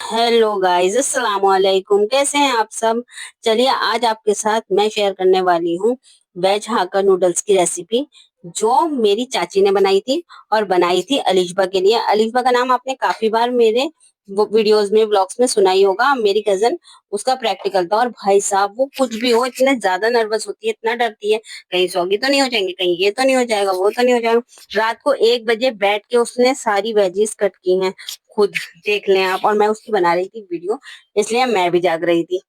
Hello guys, अस्सलाम वालेकुम। कैसे हैं आप सब? चलिए, आज आपके साथ मैं शेयर करने वाली हूँ वेज हाक्का नूडल्स की रेसिपी, जो मेरी चाची ने बनाई थी और बनाई थी अलिशबा के लिए। अलिशबा का नाम आपने काफी बार मेरे वो वीडियोस में, व्लॉग्स में सुना ही होगा। मेरी कजन उसका प्रैक्टिकल था, और भाई साहब वो कुछ भी हो इतने ज्यादा नर्वस होती है, इतना डरती है, कहीं सौगी तो नहीं हो जाएंगे, कहीं ये तो नहीं हो जाएगा, वो तो नहीं हो जाएगा। रात को 1 बजे बैठ के उसने सारी वेजीज कट की हैं खुद, देख लें आप। और मैं उसकी बना रही थी वीडियो, इसलिए मैं भी जाग रही थी।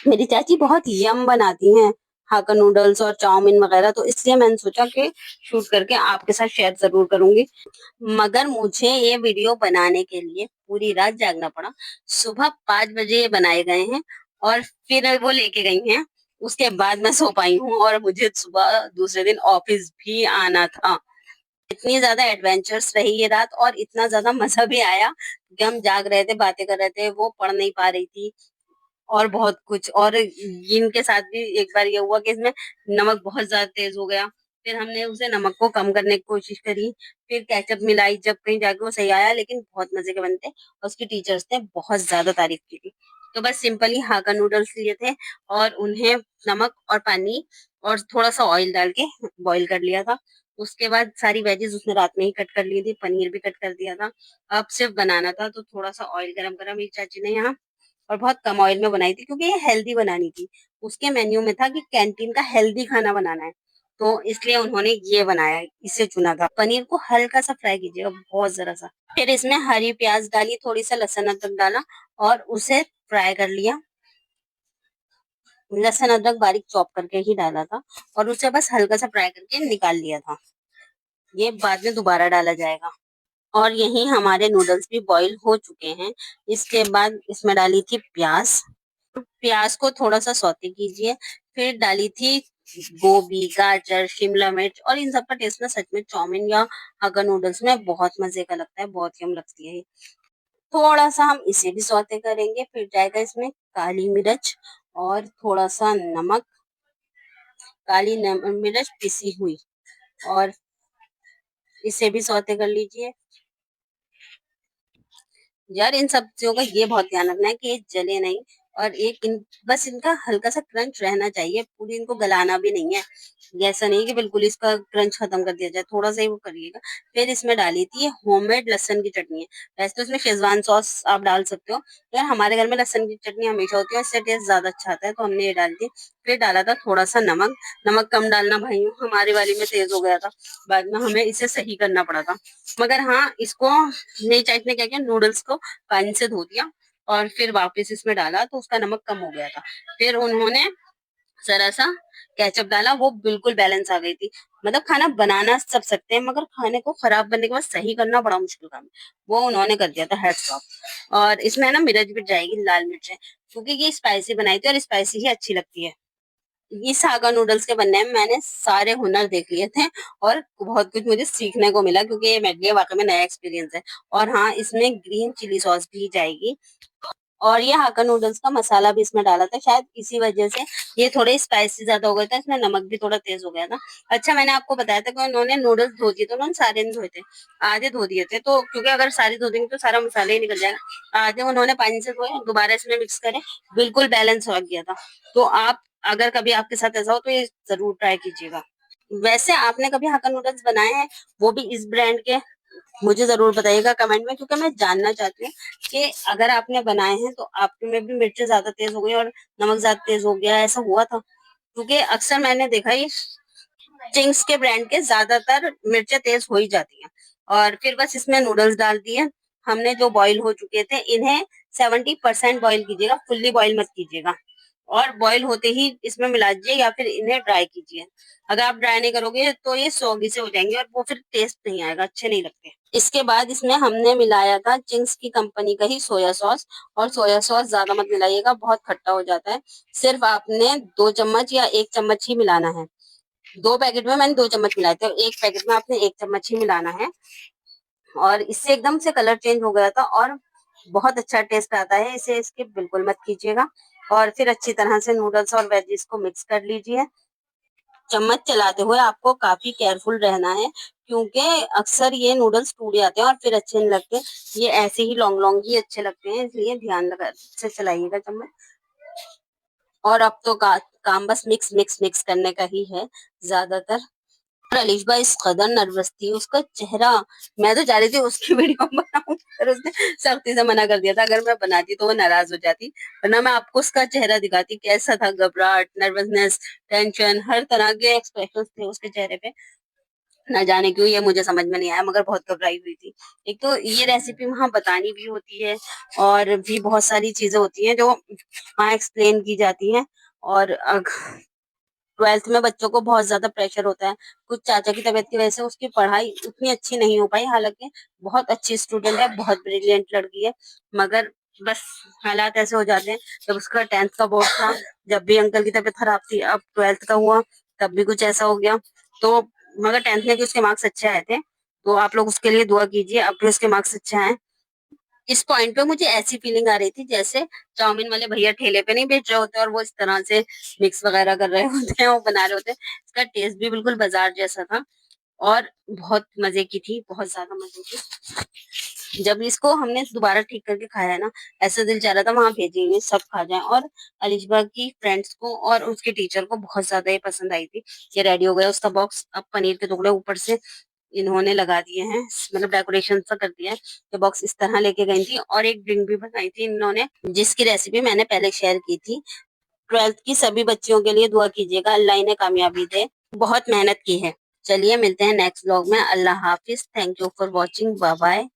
मेरी चाची बहुत यम बनाती हैं हाक्का नूडल्स और चाउमीन वगैरह, तो इसलिए मैंने सोचा कि शूट करके आपके साथ शेयर जरूर करूंगी। मगर मुझे ये वीडियो बनाने के लिए पूरी रात जागना पड़ा। सुबह 5 बजे ये बनाए गए हैं, और फिर वो लेके गई हैं। उसके बाद मैं सो पाई हूँ, और मुझे सुबह दूसरे दिन ऑफिस भी आना था। इतनी ज्यादा एडवेंचर्स रही ये रात, और इतना ज्यादा मजा भी आया कि हम जाग रहे थे, बातें कर रहे थे, वो पढ़ नहीं पा रही थी, और बहुत कुछ। और इनके साथ भी एक बार ये हुआ कि इसमें नमक बहुत ज्यादा तेज हो गया। फिर हमने उसे नमक को कम करने की कोशिश करी, फिर केचप मिलाई, जब कहीं जाके वो सही आया, लेकिन बहुत मजे के बनते। और उसकी टीचर्स ने बहुत ज्यादा तारीफ की थी। तो बस सिंपली हाका नूडल्स लिए थे, और उन्हें नमक और पानी और थोड़ा सा ऑयल डाल के बॉईल कर लिया था। उसके बाद सारी वेजेस उसने रात में ही कट कर ली थी, पनीर भी कट कर दिया था। अब सिर्फ बनाना था, तो थोड़ा सा ऑयल गरम करा मेरी चाची ने यहाँ, और बहुत कम ऑयल में बनाई थी, क्योंकि ये हेल्दी बनानी थी। उसके मेन्यू में था कि कैंटीन का हेल्दी खाना बनाना है, तो इसलिए उन्होंने ये बनाया, इसे चुना था। पनीर को हल्का सा फ्राई कीजिएगा, बहुत जरा सा। फिर इसमें हरी प्याज डाली, थोड़ी सा लहसुन अदरक डाला, और उसे फ्राई कर लिया। लहसुन अदरक बारीक चॉप करके ही डाला था, और उसे बस हल्का सा फ्राई करके निकाल लिया था। ये बाद में दोबारा डाला जाएगा। और यही हमारे नूडल्स भी बॉईल हो चुके हैं। इसके बाद इसमें डाली थी प्याज। प्याज को थोड़ा सा सौते कीजिए। फिर डाली थी गोभी, गाजर, शिमला मिर्च, और इन सब का टेस्ट ना सच में चाउमीन या हक्का नूडल्स में बहुत मजे का लगता है, बहुत यम लगती है ये। थोड़ा सा हम इसे भी सौते करेंगे, फिर जाएगा इसमें काली मिर्च और थोड़ा सा नमक, मिर्च पिसी हुई, और इसे भी सौते कर लीजिए। यार, इन सब्जियों का ये बहुत ध्यान रखना है कि ये जले नहीं, और बस इनका हल्का सा क्रंच रहना चाहिए, पूरी इनको गलाना भी नहीं है। ये ऐसा नहीं कि बिल्कुल इसका क्रंच खत्म कर दिया जाए, थोड़ा सा ही वो करिएगा। फिर इसमें डाली थी होममेड लहसुन की चटनी है। वैसे तो इसमें शेजवान सॉस आप डाल सकते हो, यार हमारे घर में लहसुन की चटनी हमेशा होती है, इससे टेस्ट ज्यादा अच्छा आता है, तो हमने ये डाल दी। फिर डाला था थोड़ा सा नमक। नमक कम डालना भाई, हमारे वाली में तेज हो गया था, बाद में हमें इसे सही करना पड़ा था। मगर हाँ, इसको मेरी चाची ने क्या किया, नूडल्स को पानी से धो दिया, और फिर वापस इसमें डाला, तो उसका नमक कम हो गया था। फिर उन्होंने जरा सा केचप डाला, वो बिल्कुल बैलेंस आ गई थी। मतलब खाना बनाना सब सकते हैं, मगर खाने को खराब बनने के बाद सही करना बड़ा मुश्किल काम है। वो उन्होंने कर दिया था, हेड्स ऑफ। और इसमें ना मिर्च भी जाएगी, लाल मिर्च, क्योंकि ये स्पाइसी बनाई थी, और स्पाइसी ही अच्छी लगती है। ये सागा नूडल्स के बनने में मैंने सारे हुनर देख लिए थे, और बहुत कुछ मुझे सीखने को मिला, क्योंकि ये मेरे लिए वाकई में नया एक्सपीरियंस है। और हाँ, इसमें ग्रीन चिली सॉस भी जाएगी। और ये हाक्का नूडल्स का मसाला भी इसमें डाला था, शायद इसी वजह से ये थोड़े स्पाइसी ज्यादा हो गए थे, इसमें नमक भी थोड़ा तेज हो गया था। अच्छा, मैंने आपको बताया था कि उन्होंने नूडल्स धो दिए, तो उन्होंने सारे नहीं धोए थे, आधे धो दिए थे। तो क्योंकि अगर सारे धो देंगे तो सारा मसाला ही निकल जाएगा, आधे उन्होंने पानी से धोए, दोबारा इसमें मिक्स करे, बिल्कुल बैलेंस हो गया था। तो आप, अगर कभी आपके साथ ऐसा हो, तो ये जरूर ट्राई कीजिएगा। वैसे आपने कभी हक्का नूडल्स बनाए हैं, वो भी इस ब्रांड के? मुझे जरूर बताइएगा कमेंट में, क्योंकि मैं जानना चाहती हूँ कि अगर आपने बनाए हैं तो आपके में भी मिर्ची ज्यादा तेज हो गई और नमक ज्यादा तेज हो गया, ऐसा हुआ था? क्योंकि अक्सर मैंने देखा ये चिंग्स के ब्रांड के ज्यादातर मिर्चें तेज हो ही जाती हैं। और फिर बस इसमें नूडल्स डाल दिए हमने, जो बॉईल हो चुके थे। इन्हें 70% बॉईल कीजिएगा, फुल्ली बॉईल मत कीजिएगा। और बॉईल होते ही इसमें मिला दीजिए, या फिर इन्हें ड्राई कीजिए। अगर आप ड्राई नहीं करोगे तो ये सौगी से हो जाएंगे, और वो फिर टेस्ट नहीं आएगा, अच्छे नहीं लगते। इसके बाद इसमें हमने मिलाया था चिंग्स की कंपनी का ही सोया सॉस। और सोया सॉस ज्यादा मत मिलाइएगा, बहुत खट्टा हो जाता है। सिर्फ आपने 2 चम्मच या 1 चम्मच ही मिलाना है। 2 पैकेट में मैंने 2 चम्मच मिलाए थे, और 1 पैकेट में आपने 1 चम्मच ही मिलाना है। और इससे एकदम से कलर चेंज हो गया था, और बहुत अच्छा टेस्ट आता है, इसे स्किप बिल्कुल मत कीजिएगा। और फिर अच्छी तरह से नूडल्स और वेजिस को मिक्स कर लीजिए। चम्मच चलाते हुए आपको काफी केयरफुल रहना है, क्योंकि अक्सर ये नूडल्स टूट जाते हैं और फिर अच्छे नहीं लगते। ये ऐसे ही लॉन्ग लॉन्ग ही अच्छे लगते हैं, इसलिए ध्यान लगा से चलाइएगा चम्मच। और अब तो काम बस मिक्स मिक्स मिक्स करने का ही है ज्यादातर। और अलीशा इस कदर नर्वस थी, उसका चेहरा, मैं तो चाह रही थी उसकी वीडियो बनाऊं, पर उसने सख्ती से मना कर दिया था। अगर मैं बनाती तो वो नाराज हो जाती, वरना मैं आपको उसका चेहरा दिखाती कैसा था। घबराहट, नर्वसनेस, टेंशन, हर तरह के एक्सप्रेशन थे उसके चेहरे पे। ना जाने क्यों, ये मुझे समझ में नहीं आया, मगर बहुत घबराई हुई थी। एक तो ये रेसिपी वहां बतानी भी होती है, और भी बहुत सारी चीजें होती हैं जो वहां एक्सप्लेन की जाती हैं। और 12th में बच्चों को बहुत ज्यादा प्रेशर होता है। कुछ चाचा की तबीयत की वजह से उसकी पढ़ाई उतनी अच्छी नहीं हो पाई, हालांकि बहुत अच्छी स्टूडेंट है, बहुत ब्रिलियंट लड़की है, मगर बस हालात ऐसे हो जाते हैं। जब उसका 10th का बोर्ड था, जब भी अंकल की तबीयत खराब थी, अब 12th का हुआ, तब भी कुछ ऐसा हो गया। तो मगर 10th में भी उसके मार्क्स अच्छे आए थे, तो आप लोग उसके लिए दुआ कीजिए, अब भी उसके मार्क्स अच्छे आए। इस पॉइंट पे मुझे ऐसी फीलिंग आ रही थी जैसे चाउमीन वाले भैया ठेले पे नहीं बेच रहे होते और वो इस तरह से मिक्स वगैरह कर रहे होते हैं, वो बना रहे होते हैं। इसका टेस्ट भी बिल्कुल बाजार जैसा था, और बहुत मजे की थी, बहुत ज्यादा मजे की। जब इसको हमने दोबारा ठीक करके खाया है ना, ऐसा दिल चाह रहा था वहां भेजेंगे, सब खा जाए। और अलिशबा की फ्रेंड्स को और उसके टीचर को बहुत ज्यादा ये पसंद आई थी। ये रेडी हो गया उसका बॉक्स, अब पनीर के टुकड़े ऊपर से इन्होंने लगा दिए हैं, मतलब डेकोरेशन सा कर दिया है। ये बॉक्स इस तरह लेके गई थी, और एक ड्रिंक भी बनाई थी इन्होंने, जिसकी रेसिपी मैंने पहले शेयर की थी। 12th की सभी बच्चियों के लिए दुआ कीजिएगा, अल्लाह इन्हें कामयाबी दे, बहुत मेहनत की है। चलिए मिलते हैं नेक्स्ट व्लॉग में। अल्लाह हाफिज, thank you for watching, bye bye.